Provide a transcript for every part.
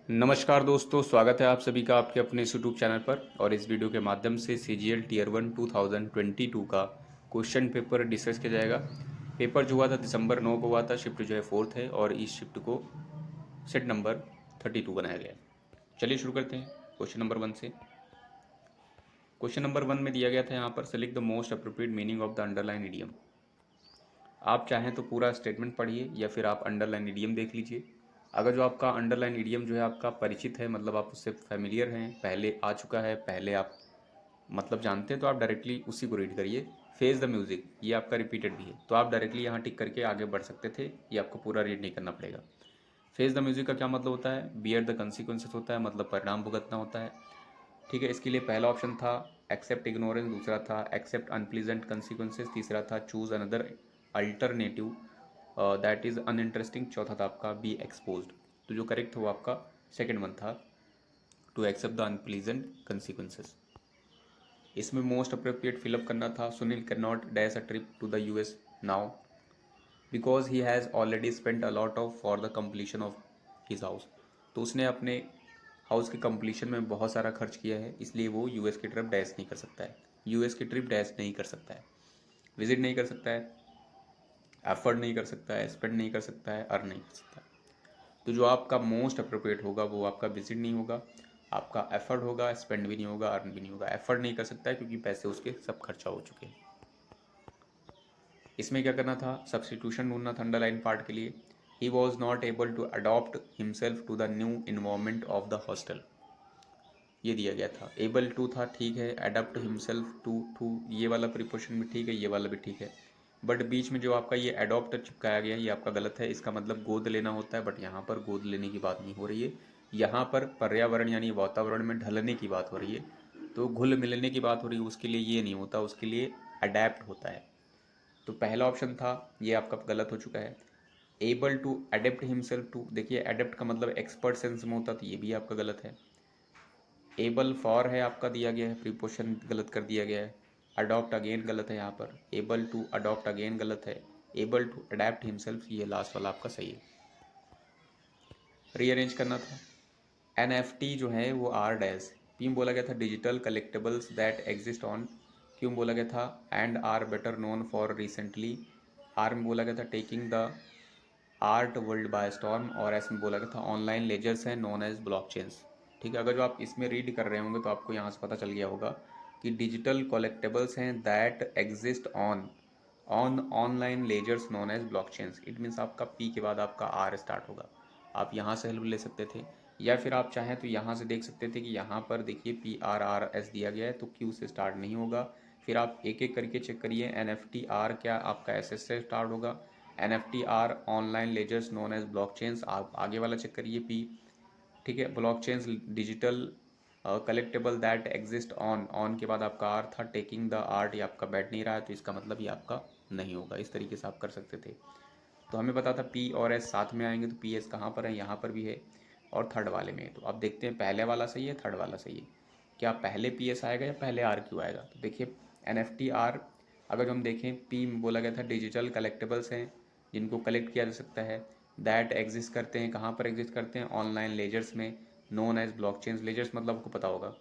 नमस्कार दोस्तों, स्वागत है आप सभी का आपके अपने इस यूट्यूब चैनल पर। और इस वीडियो के माध्यम से CGL टीयर 1 2022 का क्वेश्चन पेपर डिस्कस किया जाएगा। पेपर जो हुआ था दिसंबर 9 को हुआ था, शिफ्ट जो है 4th है और इस शिफ्ट को सेट नंबर 32 बनाया गया है। चलिए शुरू करते हैं क्वेश्चन नंबर 1 से। क्वेश्चन नंबर 1 में दिया गया था यहाँ पर, select the most appropriate meaning of the underline idiom. आप चाहें तो पूरा स्टेटमेंट पढ़िए या फिर आप अंडरलाइन इडियम देख लीजिए। अगर जो आपका अंडरलाइन इडियम जो है आपका परिचित है, मतलब आप उससे फैमिलियर हैं, पहले आ चुका है, पहले आप मतलब जानते हैं, तो आप डायरेक्टली उसी को रीड करिए। फेस द म्यूजिक, ये आपका रिपीटेड भी है, तो आप डायरेक्टली यहाँ टिक करके आगे बढ़ सकते थे, ये आपको पूरा रीड नहीं करना पड़ेगा। फेस द म्यूजिक का क्या मतलब होता है? बियर द कंसिक्वेंसेस होता है, मतलब परिणाम भुगतना होता है। ठीक है, इसके लिए पहला ऑप्शन था एक्सेप्ट इग्नोरेंस, दूसरा था एक्सेप्ट अनप्लीजेंट कंसिक्वेंसेस, तीसरा था choose another alternative that is uninteresting, चौथा था आपका बी एक्सपोज्ड। तो जो करेक्ट वो आपका सेकेंड वन था, to accept the unpleasant consequences. इसमें मोस्ट अप्रोप्रिएट फिलअप करना था, Sunil can not dash a trip to the US now because he has already spent a lot of for the completion of his house. तो उसने अपने house के completion में बहुत सारा खर्च किया है, इसलिए वो US की ट्रिप डैश नहीं कर सकता है। US की ट्रिप डैश नहीं कर सकता है, विजिट नहीं कर सकता है, एफर्ट नहीं कर सकता है, स्पेंड नहीं कर सकता है, अर्न नहीं कर सकता है। तो जो आपका मोस्ट अप्रोप्रिएट होगा वो आपका विजिट नहीं होगा, आपका एफर्ट होगा, स्पेंड भी नहीं होगा, अर्न भी नहीं होगा। एफर्ट नहीं कर सकता है क्योंकि पैसे उसके सब खर्चा हो चुके हैं। इसमें क्या करना था? सब्सटीट्यूशन ढूंढना था अंडरलाइन पार्ट के लिए। He was not able to adopt himself to the new environment of the hostel, ये दिया गया था। एबल टू था, ठीक है। अडॉप्ट हिमसेल्फ टू ये वाला प्रीपोजिशन भी ठीक है, ये वाला भी ठीक है। बट बीच में जो आपका ये अडॉप्ट चिपकाया गया है ये आपका गलत है। इसका मतलब गोद लेना होता है, बट यहाँ पर गोद लेने की बात नहीं हो रही है। यहाँ पर पर्यावरण यानी वातावरण में ढलने की बात हो रही है, तो घुल मिलने की बात हो रही है। उसके लिए ये नहीं होता, उसके लिए अडेप्ट होता है। तो पहला ऑप्शन था ये आपका गलत हो चुका है। Able to adept himself to, देखिए अडेप्ट का मतलब एक्सपर्ट सेंस में होता, तो ये भी आपका गलत है। एबल फॉर है आपका दिया गया है, प्रीपोजिशन गलत कर दिया गया है। अडॉप्ट अगेन गलत है यहाँ पर, एबल टू अडॉप्ट अगेन गलत है। एबल टू अडेप्ट हिमसेल्फ, ये लास्ट वाला आपका सही है। रीअरेंज करना था। NFT जो है वो आर डैश, पी में बोला गया था digital collectibles that exist on, Q में बोला गया था and are better known for recently, R में बोला गया था taking the art world by storm, और एस में बोला गया था ऑनलाइन लेजर्स हैं नोन एज ब्लॉकचेन्स। ठीक है, अगर जो आप इसमें रीड कर रहे होंगे तो आपको यहाँ से पता चल गया होगा कि डिजिटल कलेक्टेबल्स हैं that exist on on online ledgers known as blockchains. It means आपका पी के बाद आपका आर स्टार्ट होगा। आप यहाँ से हेल्प ले सकते थे, या फिर आप चाहें तो यहाँ से देख सकते थे कि यहाँ पर देखिए PRRS दिया गया है, तो क्यू से स्टार्ट नहीं होगा। फिर आप एक एक करके चेक करिए। NFT R क्या आपका SS से स्टार्ट होगा। NFT R online ledgers known as blockchains, आप आगे वाला चेक करिए P। ठीक है, blockchains digital collectible that exist on, on के बाद आपका आर था। टेकिंग द आर्ट, ये आपका बैठ नहीं रहा है, तो इसका मतलब ये आपका नहीं होगा। इस तरीके से आप कर सकते थे। तो हमें पता था P और S साथ में आएंगे, तो PS कहाँ पर है? यहाँ पर भी है, और थर्ड वाले में है। तो अब देखते हैं पहले वाला सही है, थर्ड वाला सही है। क्या पहले PS आएगा या पहले RQ आएगा? तो देखिए NFT R, अगर जो हम देखें P में बोला गया था डिजिटल कलेक्टेबल्स हैं जिनको कलेक्ट किया जा सकता है, दैट एग्जिस्ट करते हैं, कहाँ पर एग्जिस्ट करते हैं? ऑनलाइन लेजर्स में, नोन एज ब्लॉकचेन्स। लेजर्स मतलब आपको पता होगा।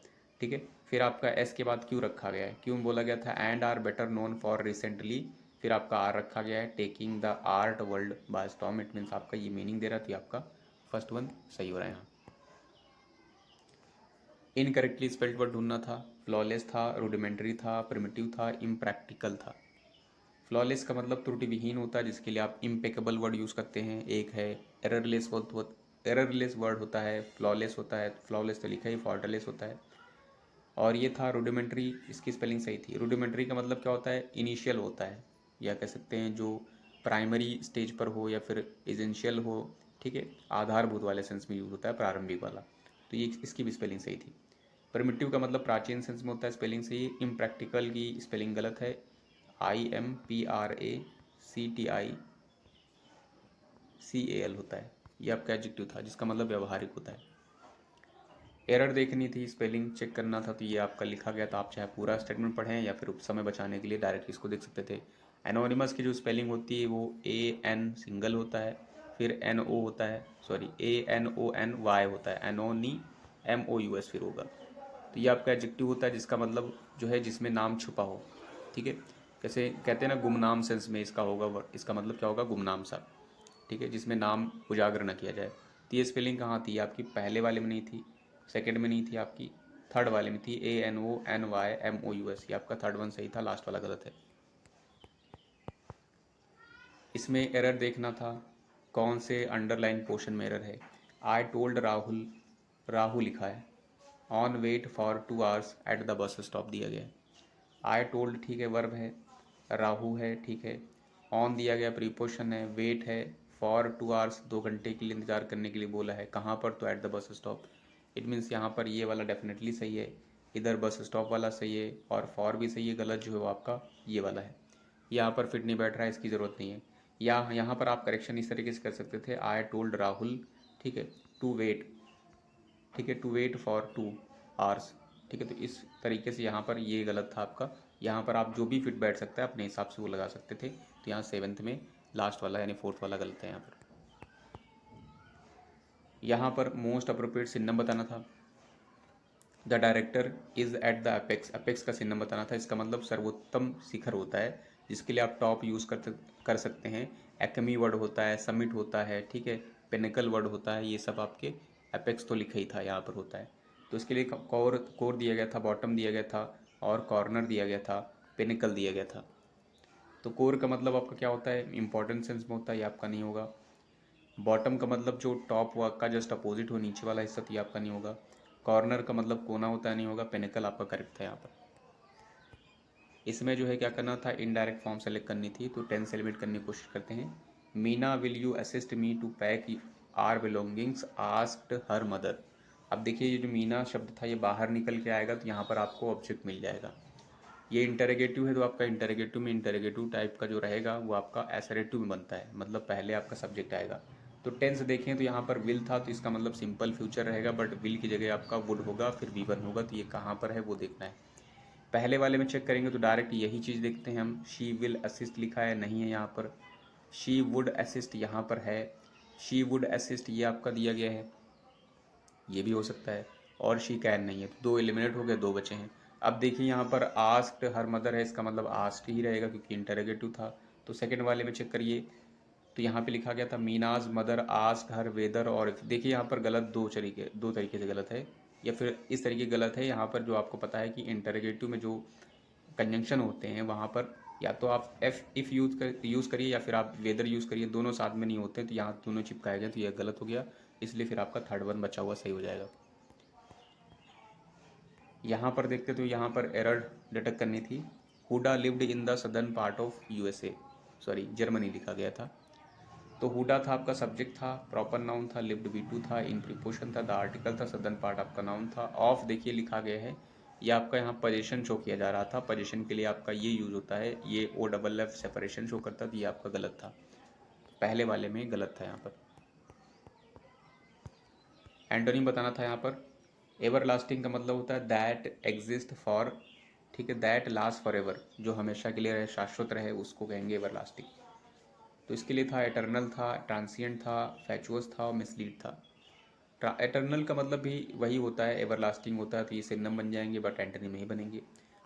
ठीक है, फिर आपका S के बाद क्यू रखा गया है, क्यू में बोला गया था and are better known for recently, फिर आपका आर रखा गया है taking the art world by storm. It means आपका ये मीनिंग दे रहा था, आपका फर्स्ट वन सही हो रहा है यहाँ। इनकरेक्टली स्पेल्ड वर्ड ढूंढना था। फ्लॉलेस था, रूडिमेंट्री था, प्रिमिटिव था, इम्प्रैक्टिकल था। फ्लॉलेस का मतलब त्रुटि विहीन होता है, जिसके लिए आप इम्पेकेबल वर्ड यूज़ करते हैं। एक है एररलेस, एररलेस वर्ड होता है, फ्लॉलेस होता है, फ्लॉलेस तो लिखा ही, फॉल्टलेस होता है। और ये था रूडिमेंट्री, इसकी स्पेलिंग सही थी। रूडिमेंट्री का मतलब क्या होता है? इनिशियल होता है, या कह सकते हैं जो प्राइमरी स्टेज पर हो या फिर एजेंशियल हो। ठीक है, आधारभूत वाले सेंस में यूज होता है, प्रारंभिक वाला। तो ये इसकी भी स्पेलिंग सही थी। प्रिमिटिव का मतलब प्राचीन सेंस में होता है, स्पेलिंग सही। इम्प्रैक्टिकल की स्पेलिंग गलत है, IMPRACTICAL होता है। ये आपका एडजेक्टिव था जिसका मतलब व्यवहारिक होता है। एरर देखनी थी, स्पेलिंग चेक करना था, तो ये आपका लिखा गया था। आप चाहे पूरा स्टेटमेंट पढ़ें या फिर समय बचाने के लिए डायरेक्ट इसको देख सकते थे। एनोनिमस की जो स्पेलिंग होती है वो AN सिंगल होता है, फिर NO होता है, सॉरी ANONY होता है, एनोनी MOUS फिर होगा। तो ये आपका एडजेक्टिव होता है जिसका मतलब जो है जिसमें नाम छुपा हो, ठीक है। कैसे कहते हैं ना, गुमनाम सेंस में इसका होगा, इसका मतलब क्या होगा, गुमनाम सा, ठीक है, जिसमें नाम उजागर न किया जाए। तो ये स्पेलिंग कहाँ थी आपकी, पहले वाले में नहीं थी, सेकंड में नहीं थी आपकी, थर्ड वाले में थी, ANONYMOUS। ये आपका थर्ड वन सही था, लास्ट वाला गलत है। इसमें एरर देखना था, कौन से अंडरलाइन पोर्शन में एरर है। आई टोल्ड राहुल, राहु लिखा है, on wait for 2 hours at the bus stop दिया गया है। आई टोल्ड ठीक है, वर्ब है, राहु है, ठीक है, ऑन दिया गया प्रीपोजिशन है, वेट है, फॉर 2 आवर्स 2 घंटे के लिए इंतजार करने के लिए बोला है, कहाँ पर, तो eight the bus stop. It means यहाँ पर ये वाला डेफिनेटली सही है, इधर बस स्टॉप वाला सही है, और फॉर भी सही है, गलत जो है वो आपका ये वाला है। यहाँ पर फिट नहीं बैठ रहा है, इसकी ज़रूरत नहीं है। या यहाँ पर आप करेक्शन इस तरीके से कर सकते थे, आई टोल्ड राहुल, ठीक है, टू वेट, ठीक है, टू वेट फॉर 2 आवर्स, ठीक है। तो इस तरीके से यहाँ पर ये गलत था आपका। यहाँ पर आप जो भी फिट बैठ सकता है अपने हिसाब से वो लगा सकते थे। तो यहाँ 7th में लास्ट वाला यानी 4th वाला गलत है यहाँ पर। यहाँ पर मोस्ट अप्रोप्रिएट सिनम बताना था। The director is at the apex, apex का सिनम बताना था। इसका मतलब सर्वोत्तम शिखर होता है, जिसके लिए आप टॉप यूज़ कर सकते हैं। एक्मी वर्ड होता है, समिट होता है, ठीक है, पिनिकल वर्ड होता है, ये सब आपके अपेक्स तो लिखा ही था, यहाँ पर होता है। तो इसके लिए कोर दिया गया था, बॉटम दिया गया था, और कॉर्नर दिया गया था, पिनिकल दिया गया था। तो कोर का मतलब आपका क्या होता है, इंपॉर्टेंट सेंस में होता है, ये आपका नहीं होगा। बॉटम का मतलब जो टॉप वर्क का जस्ट अपोजिट हो, नीचे वाला हिस्सा, तो ये आपका नहीं होगा। कॉर्नर का मतलब कोना होता है, नहीं होगा। पिनिकल आपका करेक्ट था यहाँ पर। इसमें जो है क्या करना था, इनडायरेक्ट फॉर्म सेलेक्ट करनी थी, तो 10 से एलिमिनेट करने की कोशिश करते हैं। Meena will you assist me to pack our belongings, asked her mother. अब देखिए ये जो मीना शब्द था ये बाहर निकल के आएगा, तो यहाँ पर आपको ऑब्जेक्ट मिल जाएगा। ये इंटरोगेटिव है, तो आपका इंटरोगेटिव में इंटरोगेटिव टाइप का जो रहेगा वो आपका एसरेटिव में बनता है, मतलब पहले आपका सब्जेक्ट आएगा। तो टेंस देखें तो यहाँ पर विल था, तो इसका मतलब सिंपल फ्यूचर रहेगा, बट विल की जगह आपका वुड होगा, फिर V1 होगा। तो ये कहाँ पर है वो देखना है। पहले वाले में चेक करेंगे तो डायरेक्ट यही चीज़ देखते हैं हम। शी विल असिस्ट लिखा है, नहीं है यहाँ पर। शी वुड असिस्ट यहाँ पर है, शी वुड असिस्ट ये आपका दिया गया है, ये भी हो सकता है। और शी कैन नहीं है, तो 2 एलिमिनेट हो गए, 2 बचे हैं। अब देखिए यहाँ पर आस्क्ड हर मदर है, इसका मतलब आस्क्ड ही रहेगा क्योंकि इंटरोगेटिव था। तो सेकंड वाले में चेक करिए, तो यहाँ पे लिखा गया था मीनाज मदर आस्क्ड हर वेदर, और देखिए यहाँ पर गलत, दो तरीके से गलत है, या फिर इस तरीके गलत है। यहाँ पर जो आपको पता है कि इंटरोगेटिव में जो कंजंक्शन होते हैं वहाँ पर या तो आप इफ़ यूज़ करिए, या फिर आप वेदर यूज़ करिए, दोनों साथ में नहीं होते, तो यहाँ दोनों चिपकाए गए, तो यह गलत हो गया। इसलिए फिर आपका थर्ड वन बचा हुआ सही हो जाएगा। यहाँ पर देखते तो यहाँ पर एरर डिटेक्ट करनी थी। Huda lived in the southern part of USA, sorry Germany लिखा गया था। तो हुडा था आपका सब्जेक्ट था, प्रॉपर नाउन था, लिव्ड V2 था, इन प्रीपोजिशन था, द आर्टिकल था, सदर्न पार्ट आपका नाउन था। ऑफ देखिए लिखा गया है, ये आपका यहाँ पोजीशन शो किया जा रहा था। पोजीशन के लिए आपका ये यूज़ होता है, ये OFF सेपरेशन शो करता, तो ये आपका गलत था, पहले वाले में गलत था यहाँ पर। एंटोनिम बताना था यहाँ पर। एवरलास्टिंग का मतलब होता है दैट एग्जिस्ट फॉर, ठीक है, दैट लास्ट फॉर एवर, जो हमेशा के लिए रहे, शाश्वत रहे, उसको कहेंगे एवरलास्टिंग। तो इसके लिए था एटर्नल था, ट्रांसिएंट था, फैचुअस था, और मिसलीड था। एटर्नल का मतलब भी वही होता है, एवरलास्टिंग होता है, तो ये सिनोनिम बन जाएंगे, बट एंटोनिम नहीं बनेंगे।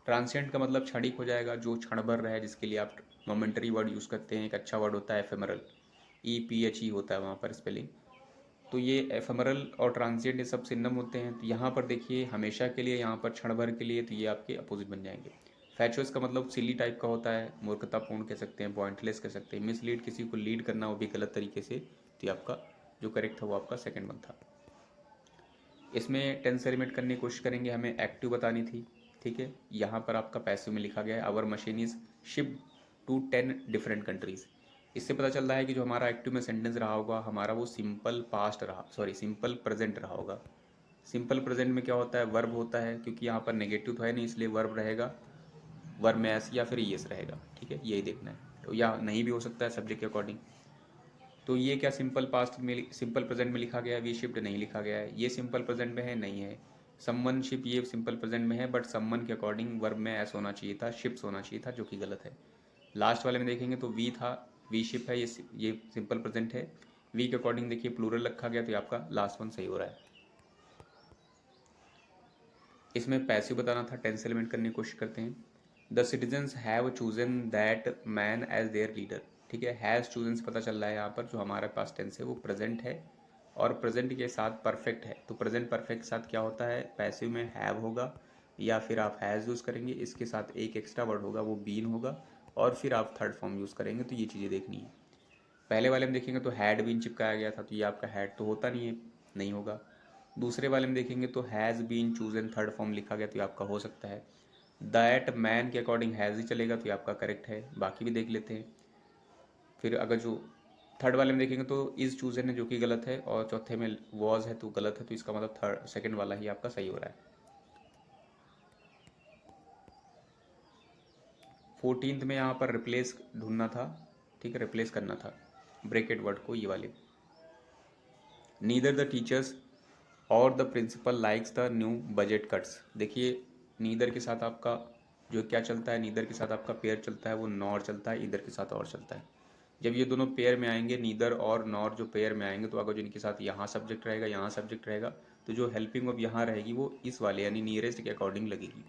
ट्रांसिएंट का मतलब क्षणिक हो जाएगा, जो क्षण भर रहे, जिसके लिए आप मोमेंटरी वर्ड यूज़ करते हैं। एक अच्छा वर्ड होता है एफेमरल, EPHE होता है वहाँ पर स्पेलिंग। तो ये एफेमरल और ट्रांसिएंट ये सब सिनोनिम होते हैं। तो यहाँ पर देखिए हमेशा के लिए, यहाँ पर क्षण भर के लिए, तो ये आपके अपोजिट बन जाएंगे। फैचुअस का मतलब सिली टाइप का होता है, मूर्खतापूर्ण कह सकते हैं, पॉइंटलेस कह सकते हैं। मिसलीड किसी को लीड करना, वो भी गलत तरीके से। तो ये आपका जो करेक्ट था वो आपका सेकंड वन था। इसमें 10 से एलिमिनेट करने की कोशिश करेंगे, हमें एक्टिव बतानी थी, ठीक है। यहाँ पर आपका पैसिव में लिखा गया है, our machine is shipped to 10 different countries. इससे पता चल रहा है कि जो हमारा एक्टिव में सेंटेंस रहा होगा हमारा, वो सिंपल पास्ट रहा, सॉरी सिंपल प्रेजेंट रहा होगा। सिंपल प्रेजेंट में क्या होता है, वर्ब होता है, क्योंकि यहाँ पर नेगेटिव तो है नहीं, इसलिए वर्ब रहेगा, वर्ब में एस या फिर ईएस रहेगा, ठीक है, यही देखना है। तो या नहीं भी हो सकता है सब्जेक्ट के अकॉर्डिंग। तो ये क्या सिंपल पास्ट में, सिंपल प्रेजेंट में लिखा गया है, वी शिफ्ट नहीं लिखा गया है। ये सिंपल प्रेजेंट में है, नहीं है। समवन शिप ये सिंपल प्रेजेंट में है, बट समवन के अकॉर्डिंग वर्ब में एस होना चाहिए था, शिप्स होना चाहिए था, जो कि गलत है। लास्ट वाले में देखेंगे तो वी था, वी शिप है, ये सिंपल प्रेजेंट है। वी के अकॉर्डिंग देखिए प्लूरल रखा गया, तो ये आपका लास्ट वन सही हो रहा है। इसमें पैसिव बताना था, टेंस एलिमेंट करने की कोशिश करते हैं। The citizens have chosen that man as their leader. ठीक है, हैज़ चूजन से पता चल रहा है यहाँ पर जो हमारे पास टेंस है वो प्रेजेंट है और प्रेजेंट के साथ परफेक्ट है। तो प्रेजेंट परफेक्ट के साथ क्या होता है, पैसिव में हैव होगा या फिर आप हैज़ यूज़ करेंगे, इसके साथ एक एक्स्ट्रा वर्ड होगा वो बीन होगा, और फिर आप थर्ड फॉर्म यूज़ करेंगे। तो ये चीज़ें देखनी है। पहले वाले में देखेंगे तो हैड बीन चिपकाया गया था, तो ये आपका हैड तो होता नहीं है, नहीं होगा। दूसरे वाले में देखेंगे तो has been chosen third form लिखा गया, तो ये आपका हो सकता है। दैट मैन के अकॉर्डिंग हैज़ ही चलेगा, तो ये आपका करेक्ट है। बाकी भी देख लेते हैं। फिर अगर जो थर्ड वाले में देखेंगे तो इज़ चूजन है जो कि गलत है, और चौथे में वॉज है तो गलत है, तो इसका मतलब थर्ड सेकंड वाला ही आपका सही हो रहा है। 14th में यहाँ पर रिप्लेस ढूंढना था, ठीक है, रिप्लेस करना था ब्रैकेट वर्ड को, ये वाले। नीदर द टीचर्स और the principal likes the new budget cuts. देखिए नीदर के साथ आपका जो क्या चलता है, नीदर के साथ आपका पेयर चलता है वो नॉर चलता है, इधर के साथ और चलता है। जब ये दोनों पेयर में आएंगे, नीदर और नॉर जो पेयर में आएंगे, तो अगर जिनके साथ यहाँ सब्जेक्ट रहेगा यहाँ सब्जेक्ट रहेगा, तो जो हेल्पिंग ऑफ यहाँ रहेगी वो इस वाले यानी नियरेस्ट के अकॉर्डिंग लगेगी।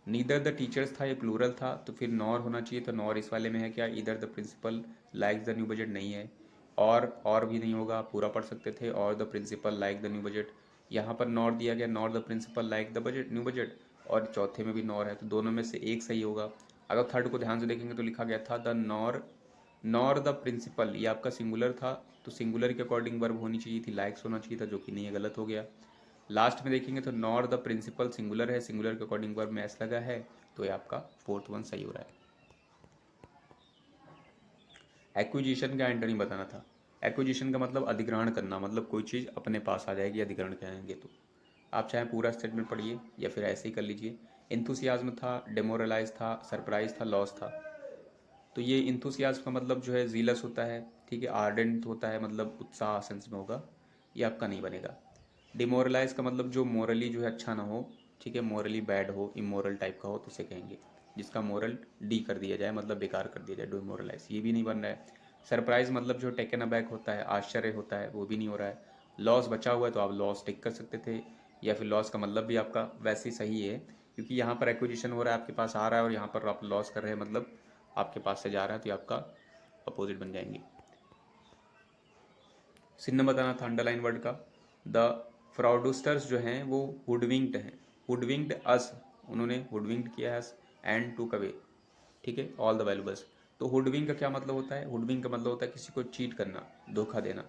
नीदर द टीचर्स था, ये प्लूरल था, तो फिर नॉर होना चाहिए, तो नॉर इस वाले में है क्या, इधर the principal like the new budget नहीं है, और भी नहीं होगा, पूरा पढ़ सकते थे, और the principal like the new budget. यहाँ पर नॉर दिया गया, nor the principal like the budget new budget, और चौथे में भी नॉर है, तो दोनों में से एक सही होगा। अगर थर्ड को ध्यान से देखेंगे तो लिखा गया था द नॉर द प्रिंसिपल, ये आपका सिंगुलर था, तो सिंगुलर के अकॉर्डिंग वर्ब होनी चाहिए थी, लाइक्स होना चाहिए था, जो कि नहीं है, गलत हो गया। लास्ट में देखेंगे तो नॉर द प्रिंसिपल सिंगुलर है, सिंगुलर के अकॉर्डिंग वर्ब में एस लगा है, तो ये आपका फोर्थ वन सही हो रहा है। एक्विजिशन का एंटोनिम बताना था। एक्विजिशन का मतलब अधिग्रहण करना, मतलब कोई चीज़ अपने पास आ जाएगी अधिग्रहण करेंगे तो। आप चाहे पूरा स्टेटमेंट पढ़िए या फिर ऐसे ही कर लीजिए। इंथुसियाज्म था, डेमोरलाइज था, सरप्राइज था, लॉस था। तो ये इंथुसियाज्म का मतलब जो है जीलस होता है, ठीक है, आर्डेंट होता है, मतलब उत्साह सेंस में होगा, ये आपका नहीं बनेगा। डिमोरलाइज का मतलब जो मोरली जो है अच्छा ना हो, ठीक है, मोरली बैड हो, इमोरल टाइप का हो, तो उसे कहेंगे, जिसका मोरल डी कर दिया जाए, मतलब बेकार कर दिया जाए, डिमोरलाइज, ये भी नहीं बन रहा है। सरप्राइज मतलब जो टेकन अबैक होता है, आश्चर्य होता है, वो भी नहीं हो रहा है। लॉस बचा हुआ है, तो आप लॉस टिक कर सकते थे, या फिर लॉस का मतलब भी आपका वैसे ही सही है, क्योंकि यहाँ पर एक्विजिशन हो रहा है, आपके पास आ रहा है, और यहाँ पर आप लॉस कर रहे हैं, मतलब आपके पास से जा रहा है, तो ये आपका अपोजिट बन जाएंगे। चिन्ह बताना था अंडरलाइन वर्ड का। द फ्रॉडस्टर्स जो हैं वो हुडविंक्ड हैं, हुडविंक्ड अस, उन्होंने हुडविंक्ड किया है एंड टूक अवे, ठीक है, ऑल द वैल्यूबल्स। तो हुडविंक का क्या मतलब होता है, हुडविंक का मतलब होता है किसी को चीट करना, धोखा देना,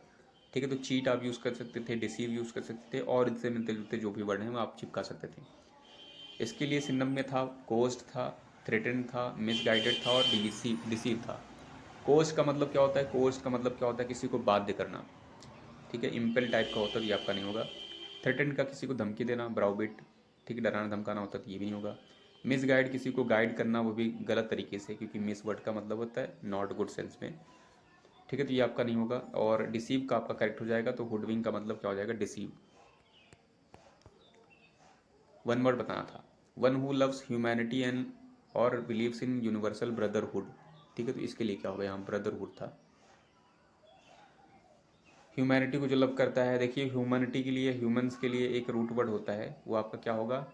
ठीक है। तो चीट आप यूज़ कर सकते थे, डिसीव यूज़ कर सकते थे, और इससे मिलते जुलते जो भी वर्ड हैं वो आप चिपका सकते थे। इसके लिए सिनम में था, कोस्ट था, थ्रेटन था, मिसगाइडेड था, और डिसीव था। कोस्ट का मतलब क्या होता है, कोस्ट का मतलब क्या होता है, किसी को बाध्य करना, ठीक है, इम्पेल टाइप का होता है, ये आपका नहीं होगा। थ्रेटन का किसी को धमकी देना, ब्राउबिट, ठीक है, डराना धमकाना होता है, तो ये भी नहीं होगा। मिस गाइड किसी को गाइड करना, वो भी गलत तरीके से, क्योंकि मिस वर्ड का मतलब होता है नॉट गुड सेंस में, ठीक है, तो ये आपका नहीं होगा। और डिसीव का आपका करेक्ट हो जाएगा, तो हुडविंग का मतलब क्या हो जाएगा, डिसीव। वन वर्ड बताना था, one who loves humanity and और बिलीव्स इन यूनिवर्सल ब्रदरहुड, ठीक है, तो इसके लिए क्या होगा, यहाँ ब्रदरहुड था। ह्यूमैनिटी को जो लव करता है, देखिए ह्यूमैनिटी के लिए, ह्यूमंस के लिए एक रूट वर्ड होता है, वो आपका क्या होगा,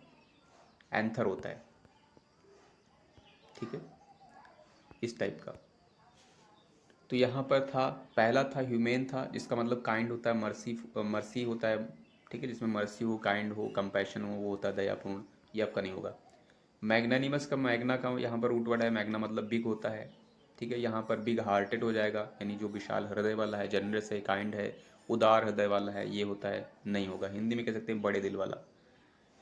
एंथर होता है, ठीक है, इस टाइप का। तो यहाँ पर था, पहला था ह्यूमेन था, जिसका मतलब काइंड होता है, मर्सी मर्सी होता है, ठीक है, जिसमें मर्सी हो, काइंड हो, कंपैशन हो, वो होता है दयापूर्ण, ये आपका नहीं होगा। मैग्नानिमस का, मैग्ना का यहाँ पर रूट वर्ड है, मैग्ना मतलब बिग होता है, ठीक है, यहाँ पर बिग हार्टेड हो जाएगा, यानी जो विशाल हृदय वाला है, जनरस है, काइंड है, उदार हृदय वाला है, ये होता है, नहीं होगा। हिंदी में कह सकते हैं बड़े दिल वाला।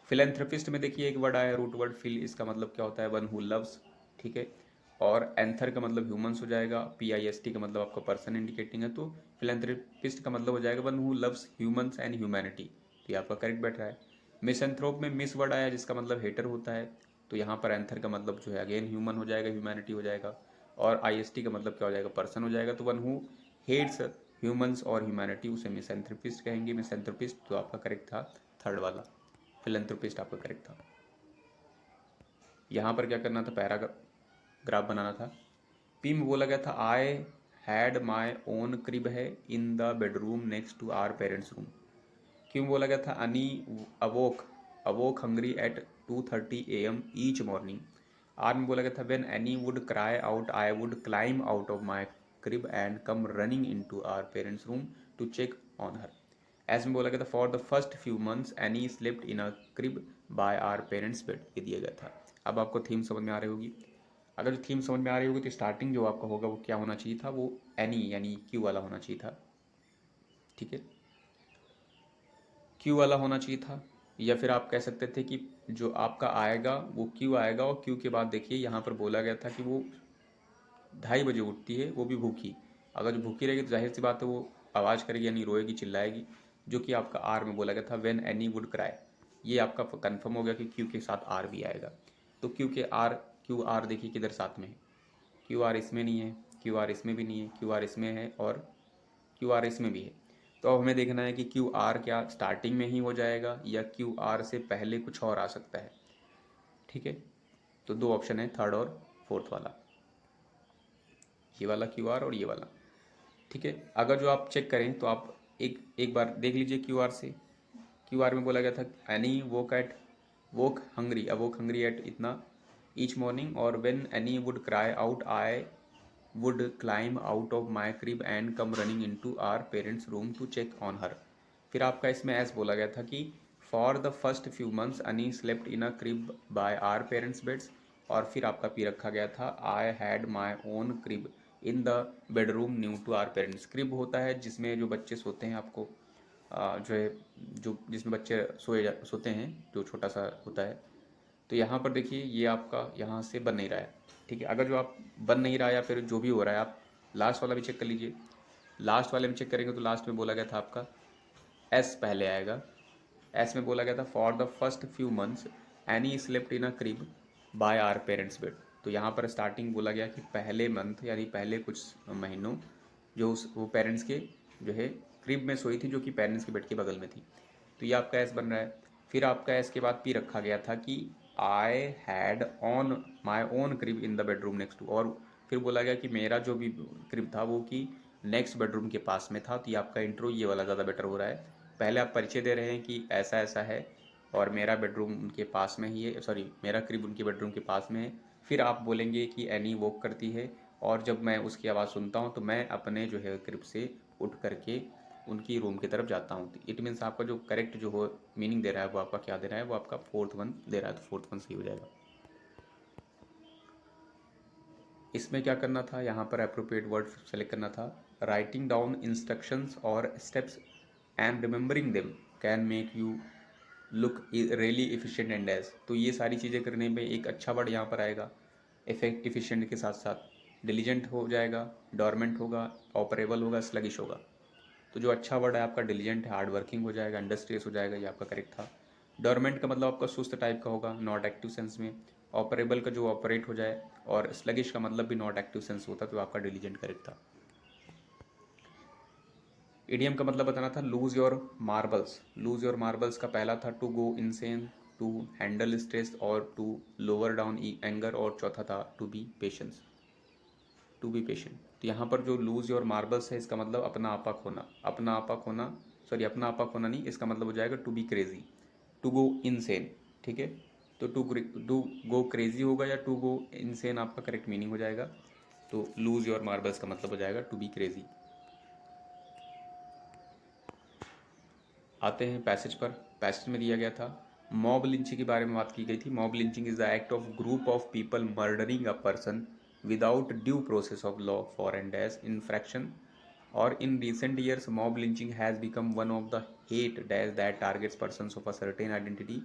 फिलेंथ्रोपिस्ट में देखिए एक वर्ड आया रूट वर्ड फिल, इसका मतलब क्या होता है, वन हु लव्स, ठीक है, और एंथर का मतलब ह्यूमंस हो जाएगा, PIST का मतलब आपका पर्सन इंडिकेटिंग है, तो फिलेंथ्रोपिस्ट का मतलब हो जाएगा one who loves humans and humanity, तो ये आपका करेक्ट बैठ रहा है। मिसएंथ्रोप में मिस वर्ड आया, जिसका मतलब हेटर होता है, तो यहाँ पर एंथर का मतलब जो है अगेन ह्यूमन हो जाएगा, ह्यूमैनिटी हो जाएगा, और IST का मतलब क्या हो जाएगा, पर्सन हो जाएगा, तो वन हु हेट्स ह्यूमंस और ह्यूमैनिटी, उसे मिसएंथ्रोपिस्ट कहेंगे। मिसएंथ्रोपिस्ट तो आपका करेक्ट था थर्ड वाला, फिलेंथ्रोपिस्ट आपका करेक्ट था। यहाँ पर क्या करना था, पैराग्राफ बनाना था। पी में बोला गया था I had my own crib है in the bedroom next to our parents room. क्यों बोला गया था? Annie awoke awoke hungry at 2:30 AM each morning. आर में बोला गया था when Annie would cry out I would climb out of my crib and come running into our parents room to check on her. एस में बोला गया था for the first few months any slipped in a crib by our parents bed, ये दिया गया था। अब आपको थीम समझ में आ रही होगी। अगर जो थीम समझ में आ रही होगी तो स्टार्टिंग जो आपका होगा वो क्या होना चाहिए था? वो एनी यानी क्यू वाला होना चाहिए था। ठीक है, क्यू वाला होना चाहिए था। या फिर आप कह सकते थे कि जो आपका आएगा वो क्यू आएगा, और क्यू के बाद देखिए यहाँ पर बोला गया था कि वो 2:30 बजे उठती है, वो भी भूखी। अगर जो भूखी रहेगी तो जाहिर सी बात है वो आवाज़ करेगी यानी रोएगी, चिल्लाएगी, जो कि आपका आर में बोला गया था व्हेन एनी वुड क्राई। ये आपका कंफर्म हो गया कि क्यू के साथ आर भी आएगा। तो क्यू आर देखिए किधर साथ में है, क्यू आर इसमें नहीं है, क्यू आर इसमें भी नहीं है, क्यू आर इसमें है और क्यू आर इसमें भी है। तो अब हमें देखना है कि क्यू आर क्या स्टार्टिंग में ही हो जाएगा या क्यू आर से पहले कुछ और आ सकता है। ठीक है, तो दो ऑप्शन है, थर्ड और फोर्थ वाला, ये वाला क्यू आर और ये वाला। ठीक है, अगर जो आप चेक करें तो आप एक बार देख लीजिए क्यू आर से। क्यू आर में बोला गया था एनी वोक हंग्री एट इतना ईच मॉर्निंग, और when Annie would cry out I would climb out of my crib and come running into our parents room to check on her। फिर आपका इसमें ऐस बोला गया था कि for the first few months Annie slept in a crib by our parents beds, और फिर आपका पी रखा गया था I had my own crib in the bedroom new to our parents। crib होता है जिसमें जो बच्चे सोते हैं, आपको जो है जो जिसमें बच्चे सोते हैं, जो छोटा सा होता है। तो यहाँ पर देखिए ये आपका यहाँ से बन नहीं रहा है। ठीक है, अगर जो आप बन नहीं रहा या फिर जो भी हो रहा है, आप लास्ट वाला भी चेक कर लीजिए। लास्ट वाले में चेक करेंगे तो लास्ट में बोला गया था आपका एस पहले आएगा। एस में बोला गया था for the first few months Annie slept in a crib by our parents bed. तो यहाँ पर स्टार्टिंग बोला गया कि पहले मंथ यानी पहले कुछ महीनों जो वो पेरेंट्स के जो है क्रिब में सोई थी, जो कि पेरेंट्स के बेड के बगल में थी। तो ये आपका एस बन रहा है। फिर आपका एस के बाद पी रखा गया था कि I had on my own crib in the bedroom next to, और फिर बोला गया कि मेरा जो भी क्रिब था वो कि नेक्स्ट बेडरूम के पास में था। तो ये आपका इंट्रो ये वाला ज़्यादा बेटर हो रहा है। पहले आप परिचय दे रहे हैं कि ऐसा ऐसा है और मेरा बेडरूम उनके पास में ही है, सॉरी मेरा क्रिब उनके बेडरूम के पास में है। फिर आप बोलेंगे कि एनी वॉक करती है, और जब मैं उसकी आवाज़ सुनता हूँ तो मैं अपने जो है क्रिब से उठ करके उनकी रूम की तरफ जाता हूँ। इट मीन्स आपका जो करेक्ट जो हो मीनिंग दे रहा है वो आपका क्या दे रहा है? वो आपका फोर्थ वन दे रहा है, तो फोर्थ वन सही हो जाएगा। इसमें क्या करना था? यहाँ पर अप्रोप्रिएट वर्ड सेलेक्ट करना था। राइटिंग डाउन इंस्ट्रक्शंस और steps and remembering them can make you look really efficient and edge. तो ये सारी चीज़ें करने में एक अच्छा वर्ड यहाँ पर आएगा। एफिशिएंट के साथ साथ डिलीजेंट हो जाएगा, डॉर्मेंट होगा, ऑपरेबल होगा, स्लगिश होगा। तो जो अच्छा वर्ड है आपका डिलीजेंट है, हार्ड वर्किंग हो जाएगा, इंडस्ट्रियस हो जाएगा, ये आपका करेक्ट था। डॉर्मेंट का मतलब आपका सुस्त टाइप का होगा, नॉट एक्टिव सेंस में। ऑपरेबल का जो ऑपरेट हो जाए, और स्लगिश का मतलब भी नॉट एक्टिव सेंस होता, तो आपका डिलीजेंट करेक्ट था। इडियम का मतलब बताना था lose your marbles. Lose your marbles का पहला था to go insane, to handle stress और टू लोअर डाउन एंगर, और चौथा था to be patience, to be patient. तो यहाँ पर जो लूज योर मार्बल्स है इसका मतलब अपना आपा खोना, अपना आपा खोना, सॉरी अपना आपा खोना नहीं, इसका मतलब हो जाएगा to be crazy, to go insane. ठीक है, तो टू गो क्रेजी होगा या टू गो इनसेन आपका करेक्ट मीनिंग हो जाएगा। तो लूज योर मार्बल्स का मतलब हो जाएगा टू बी क्रेजी। आते हैं पैसेज पर। पैसेज में दिया गया था मॉब लिंचिंग के बारे में बात की गई थी। Mob lynching is the act of group of people murdering a person without due process of law for and as infraction, or in recent years mob lynching has become one of the hate dash that targets persons of a certain identity,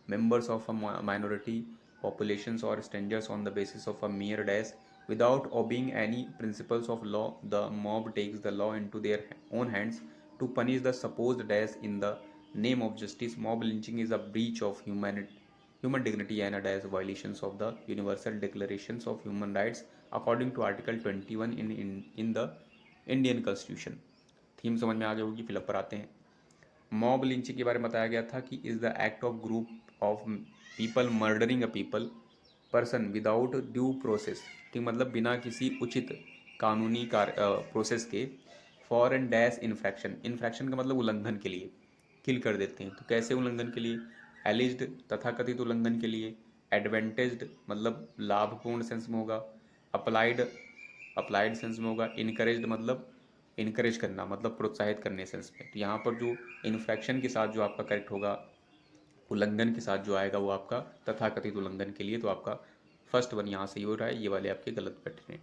members of a minority populations, or strangers on the basis of a mere dash without obeying any principles of law. The mob takes the law into their own hands to punish the supposed dash in the name of justice. Mob lynching is a breach of human dignity and as violations of the Universal Declarations of Human Rights according to Article 21 in the Indian Constitution। Theme समझ में आ गई होगी, fill up पर आते हैं। Mob lynching के बारे में बताया गया था कि is the act of group of people murdering a people person without due process. ठीक, मतलब बिना किसी उचित कानूनी प्रोसेस के for and dash infarction, infarction का मतलब उल्लंघन के लिए किल कर देते हैं। तो कैसे उल्लंघन के लिए? एलिज्ड तथाकथित उल्लंघन के लिए, एडवेंटेज्ड मतलब लाभपूर्ण सेंस में होगा, अप्लाइड अप्लाइड सेंस में होगा, इनकरेज्ड मतलब इनकरेज करना मतलब प्रोत्साहित करने सेंस में। तो यहाँ पर जो इन्फ्रैक्शन के साथ जो आपका करेक्ट होगा, उल्लंघन के साथ जो आएगा वो आपका तथाकथित उल्लंघन के लिए। तो आपका फर्स्ट वन यहाँ सही हो रहा है, ये वाले आपके गलत बैठे हैं।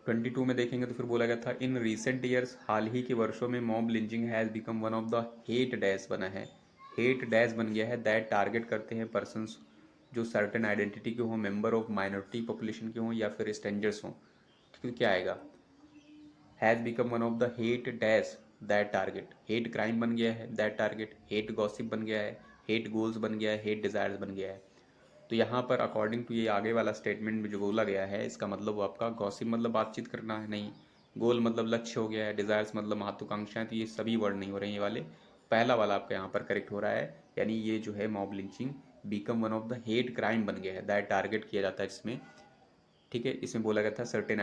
22 में देखेंगे तो फिर बोला गया था इन रिसेंट ईयर्स, हाल ही के वर्षों में mob lynching has become one of the hate dash बना है। हेट डैश बन गया है, दैट टारगेट करते हैं पर्सन्स जो सर्टेन आइडेंटिटी के हों, मेंबर ऑफ माइनॉरिटी पॉपुलेशन के हों या फिर स्ट्रेंजर्स हों। ठीक है, क्या आएगा? Has become one of the hate dash that target, hate crime बन गया है, दैट टारगेट हेट गॉसिप बन गया है, हेट गोल्स बन गया है, हेट डिज़ायर्स बन गया है। तो यहाँ पर अकॉर्डिंग टू ये आगे वाला स्टेटमेंट में जो बोला गया है, इसका मतलब वो आपका गॉसिप मतलब बातचीत करना है, नहीं। गोल मतलब लक्ष्य हो गया है, डिज़ायर्स मतलब महत्वाकांक्षाएं। तो ये सभी वर्ड नहीं हो रहे हैं, ये वाले पहला वाला आपका यहाँ पर करेक्ट हो रहा है। यानी ये जो है mob lynching become one of the hate crime बन गया है, दैट टारगेट किया जाता है इसमें। ठीक है, इसमें बोला गया था सर्टेन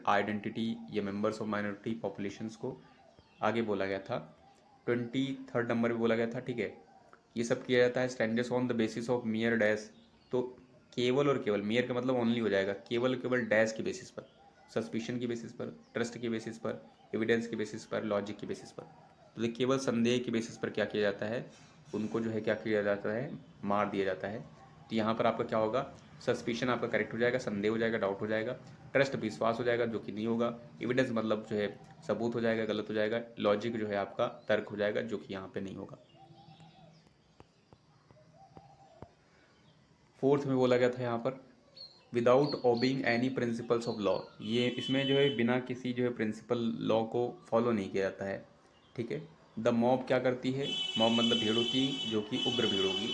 आइडेंटिटी या मेंबर्स ऑफ माइनॉरिटी पॉपुलेशंस को आगे बोला गया था। 23 नंबर पे बोला गया था। ठीक है, ये सब किया जाता है standards on the basis of मियर dash. तो केवल और केवल, मियर का मतलब ओनली हो जाएगा, केवल केवल डैश के बेसिस पर, सस्पिशन की बेसिस पर, ट्रस्ट के बेसिस पर, एविडेंस के बेसिस पर, लॉजिक के बेसिस पर। तो केवल संदेह के बेसिस पर क्या किया जाता है, उनको जो है क्या किया जाता है, मार दिया जाता है। तो यहाँ पर आपका क्या होगा, सस्पिशन आपका करेक्ट हो जाएगा, संदेह हो जाएगा, डाउट हो जाएगा, ट्रस्ट विश्वास हो जाएगा जो कि नहीं होगा, एविडेंस मतलब जो है सबूत हो जाएगा, गलत हो जाएगा, लॉजिक जो है आपका तर्क हो जाएगा जो कि यहाँ पे नहीं होगा। फोर्थ में बोला गया था यहाँ पर without obeying any principles of law. ये इसमें जो है बिना किसी जो है प्रिंसिपल लॉ को फॉलो नहीं किया जाता है। ठीक है, द मॉब क्या करती है, मॉब मतलब भीड़ होती जो कि उग्र भीड़ होगी।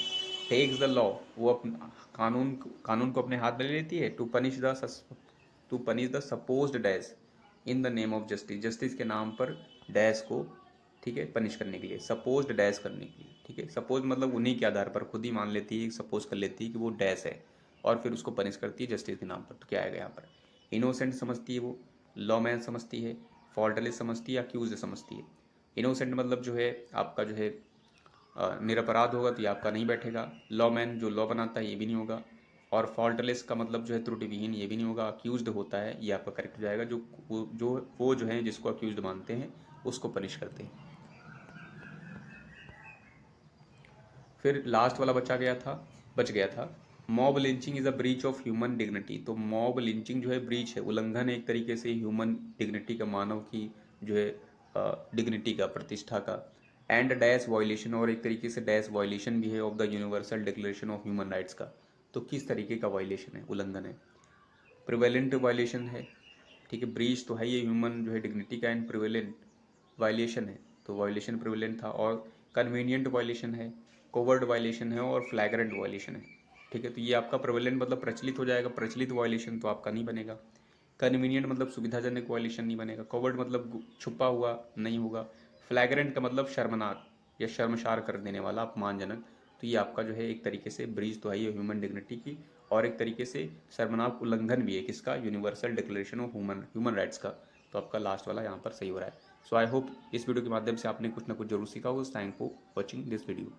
टेक्स द लॉ, वो कानून को अपने हाथ में ले लेती है। To punish the supposed dash in the name of justice, justice के नाम पर डैश को, ठीक है, पनिश करने के लिए, सपोज्ड डैश करने के लिए। ठीक है, सपोज मतलब उन्हीं के आधार पर खुद ही मान लेती है, सपोज कर लेती है कि वो डैश है और फिर उसको पनिश करती है जस्टिस के नाम पर। तो क्या आएगा यहाँ पर, इनोसेंट समझती है वो, लॉ मैन समझती है, फॉल्टलेस समझती है, अक्यूज समझती है। इनोसेंट मतलब जो है आपका जो है निरपराध होगा तो ये आपका नहीं बैठेगा। लॉ मैन जो लॉ बनाता है ये भी नहीं होगा, और फॉल्टलेस का मतलब जो है त्रुटिविहीन, ये भी नहीं होगा। अक्यूज्ड होता है, ये आपका करेक्ट हो जाएगा, वो जो है जिसको अक्यूज्ड मानते हैं उसको पनिश करते हैं। फिर लास्ट वाला बच गया था mob lynching is a breach of human dignity. तो मॉब लिंचिंग जो है ब्रीच है, उल्लंघन है एक तरीके से ह्यूमन डिग्निटी का, मानव की जो है डिग्निटी का, प्रतिष्ठा का। एंड डैश वायलेशन, और एक तरीके से डैश वायलेशन भी है of the universal declaration of human rights का। तो किस तरीके का वायलेशन है, उल्लंघन है? प्रिवेलेंट वायलेशन है। ठीक है, ब्रीच तो है ये ह्यूमन जो है डिग्निटी का, एंड प्रिवेलेंट वायलेशन है, तो वायलेशन प्रिवेलेंट था। और कन्वीनियंट वायलेशन है, कोवर्ड वायलेशन है, और फ्लैग्रेंट वायलेशन है। ठीक है, तो ये आपका प्रिवेलेंट मतलब प्रचलित हो जाएगा, प्रचलित वायलेशन तो आपका नहीं बनेगा। कन्वीनियंट मतलब सुविधाजनक वायलेशन नहीं बनेगा। कोवर्ड मतलब छुपा हुआ नहीं होगा। फ्लैग्रेंट का मतलब शर्मनाक या शर्मसार कर देने वाला, अपमानजनक। तो ये आपका जो है एक तरीके से ब्रीच तो है ये ह्यूमन डिग्निटी की, और एक तरीके से शर्मनाक उल्लंघन भी है किसका, universal declaration of human rights का। तो आपका लास्ट वाला यहाँ पर सही हो रहा है। सो आई होप इस वीडियो के माध्यम से आपने कुछ ना कुछ जरूर सीखा होगा। Thank for watching this video.